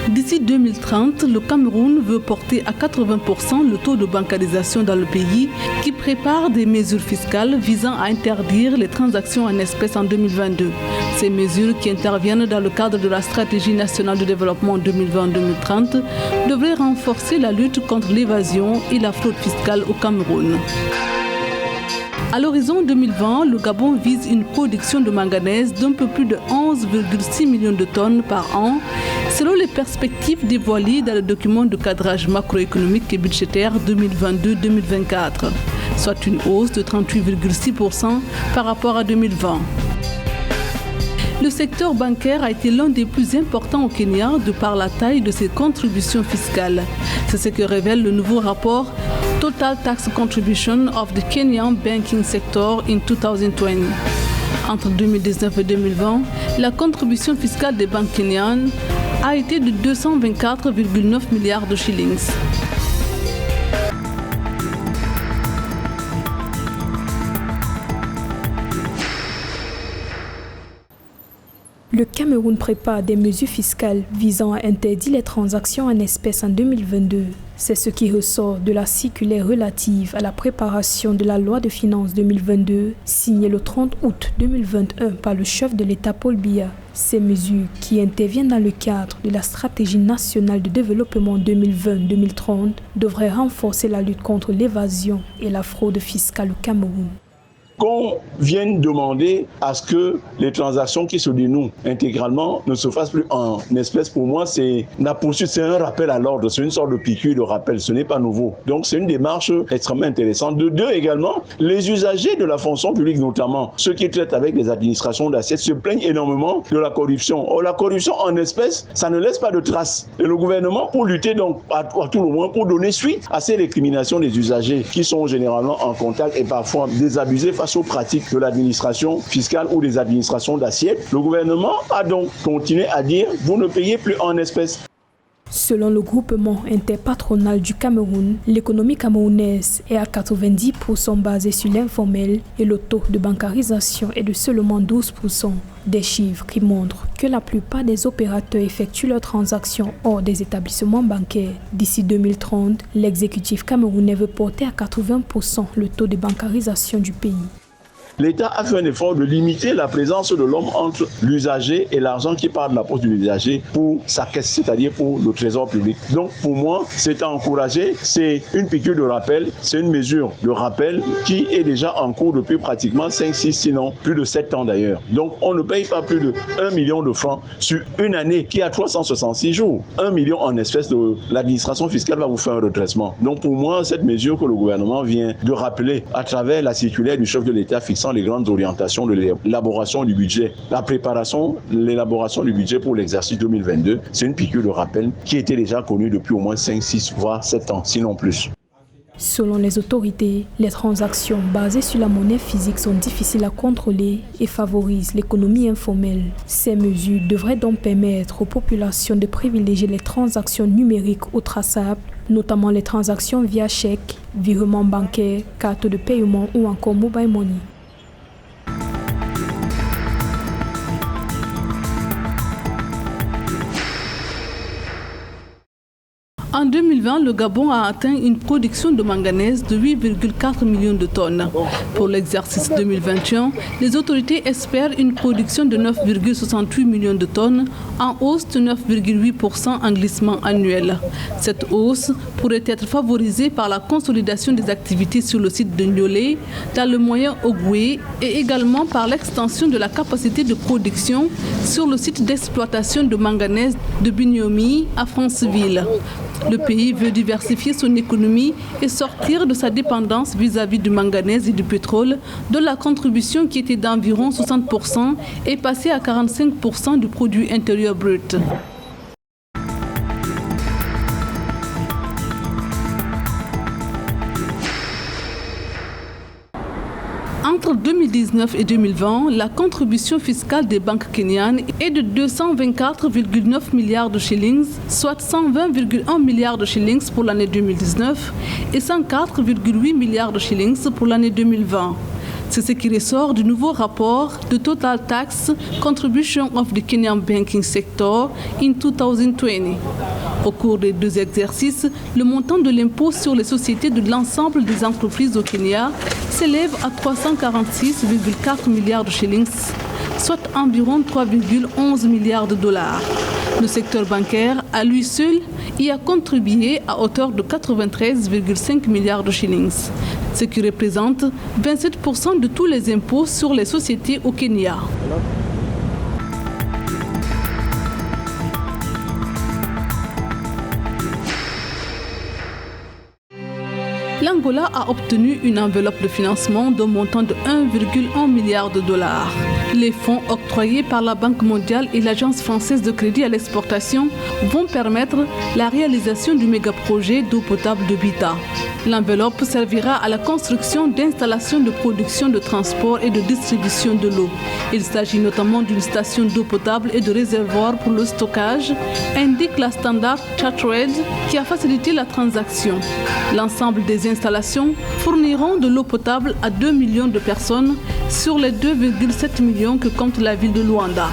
D'ici 2030, le Cameroun veut porter à 80% le taux de bancarisation dans le pays, qui prépare des mesures fiscales visant à interdire les transactions en espèces en 2022. Ces mesures, qui interviennent dans le cadre de la stratégie nationale de développement 2020-2030, devraient renforcer la lutte contre l'évasion et la fraude fiscale au Cameroun. À l'horizon 2020, le Gabon vise une production de manganèse d'un peu plus de 11,6 millions de tonnes par an, selon les perspectives dévoilées dans le document de cadrage macroéconomique et budgétaire 2022-2024, soit une hausse de 38,6% par rapport à 2020. Le secteur bancaire a été l'un des plus importants au Kenya de par la taille de ses contributions fiscales. C'est ce que révèle le nouveau rapport Total Tax Contribution of the Kenyan Banking Sector in 2020. Entre 2019 et 2020, la contribution fiscale des banques kenyanes a été de 224,9 milliards de shillings. Le Cameroun prépare des mesures fiscales visant à interdire les transactions en espèces en 2022. C'est ce qui ressort de la circulaire relative à la préparation de la loi de finances 2022, signée le 30 août 2021 par le chef de l'État Paul Biya. Ces mesures, qui interviennent dans le cadre de la stratégie nationale de développement 2020-2030, devraient renforcer la lutte contre l'évasion et la fraude fiscale au Cameroun. Qu'on vienne demander à ce que les transactions qui se dénouent intégralement ne se fassent plus en espèces, pour moi, c'est la poursuite, c'est un rappel à l'ordre, c'est une sorte de piqûre de rappel, ce n'est pas nouveau. Donc c'est une démarche extrêmement intéressante. De deux également, les usagers de la fonction publique, notamment ceux qui traitent avec les administrations d'assiette, se plaignent énormément de la corruption. Or, la corruption en espèces, ça ne laisse pas de traces. Et le gouvernement, pour lutter donc à tout le moins, pour donner suite à ces récriminations des usagers qui sont généralement en contact et parfois désabusés face aux pratiques de l'administration fiscale ou des administrations d'assiette, le gouvernement a donc continué à dire « vous ne payez plus en espèces ». Selon le groupement interpatronal du Cameroun, l'économie camerounaise est à 90% basée sur l'informel et le taux de bancarisation est de seulement 12%. Des chiffres qui montrent que la plupart des opérateurs effectuent leurs transactions hors des établissements bancaires. D'ici 2030, l'exécutif camerounais veut porter à 80% le taux de bancarisation du pays. L'État a fait un effort de limiter la présence de l'homme entre l'usager et l'argent qui part de la poche de l'usager pour sa caisse, c'est-à-dire pour le trésor public. Donc pour moi, c'est à encourager, c'est une piqûre de rappel, c'est une mesure de rappel qui est déjà en cours depuis pratiquement 5, 6, sinon plus de 7 ans d'ailleurs. Donc on ne paye pas plus de 1 million de francs sur une année qui a 366 jours. 1 million en espèces, de l'administration fiscale va vous faire un redressement. Donc pour moi, cette mesure que le gouvernement vient de rappeler à travers la circulaire du chef de l'État fixant les grandes orientations de l'élaboration du budget, l'élaboration du budget pour l'exercice 2022, c'est une piqûre de rappel qui était déjà connue depuis au moins 5, 6, voire 7 ans, sinon plus. Selon les autorités, les transactions basées sur la monnaie physique sont difficiles à contrôler et favorisent l'économie informelle. Ces mesures devraient donc permettre aux populations de privilégier les transactions numériques ou traçables, notamment les transactions via chèque, virement bancaire, carte de paiement ou encore mobile money. En 2020, le Gabon a atteint une production de manganèse de 8,4 millions de tonnes. Pour l'exercice 2021, les autorités espèrent une production de 9,68 millions de tonnes, en hausse de 9,8% en glissement annuel. Cette hausse pourrait être favorisée par la consolidation des activités sur le site de Niolé, dans le moyen Ogoué, et également par l'extension de la capacité de production sur le site d'exploitation de manganèse de Binyomi à Franceville. Le pays veut diversifier son économie et sortir de sa dépendance vis-à-vis du manganèse et du pétrole, dont la contribution qui était d'environ 60% est passée à 45% du produit intérieur brut. Entre 2019 et 2020, la contribution fiscale des banques kenyanes est de 224,9 milliards de shillings, soit 120,1 milliards de shillings pour l'année 2019 et 104,8 milliards de shillings pour l'année 2020. C'est ce qui ressort du nouveau rapport de Total Tax Contribution of the Kenyan Banking Sector in 2020. Au cours des 2 exercices, le montant de l'impôt sur les sociétés de l'ensemble des entreprises au Kenya s'élève à 346,4 milliards de shillings, soit environ 3,11 milliards de dollars. Le secteur bancaire, à lui seul, y a contribué à hauteur de 93,5 milliards de shillings, ce qui représente 27% de tous les impôts sur les sociétés au Kenya. L'Angola a obtenu une enveloppe de financement d'un montant de 1,1 milliard de dollars. Les fonds octroyés par la Banque mondiale et l'Agence française de crédit à l'exportation vont permettre la réalisation du méga-projet d'eau potable de Bita. L'enveloppe servira à la construction d'installations de production, de transport et de distribution de l'eau. Il s'agit notamment d'une station d'eau potable et de réservoir pour le stockage, indique la Standard Chartered qui a facilité la transaction. L'ensemble des installations fourniront de l'eau potable à 2 millions de personnes sur les 2,7 millions que compte la ville de Luanda.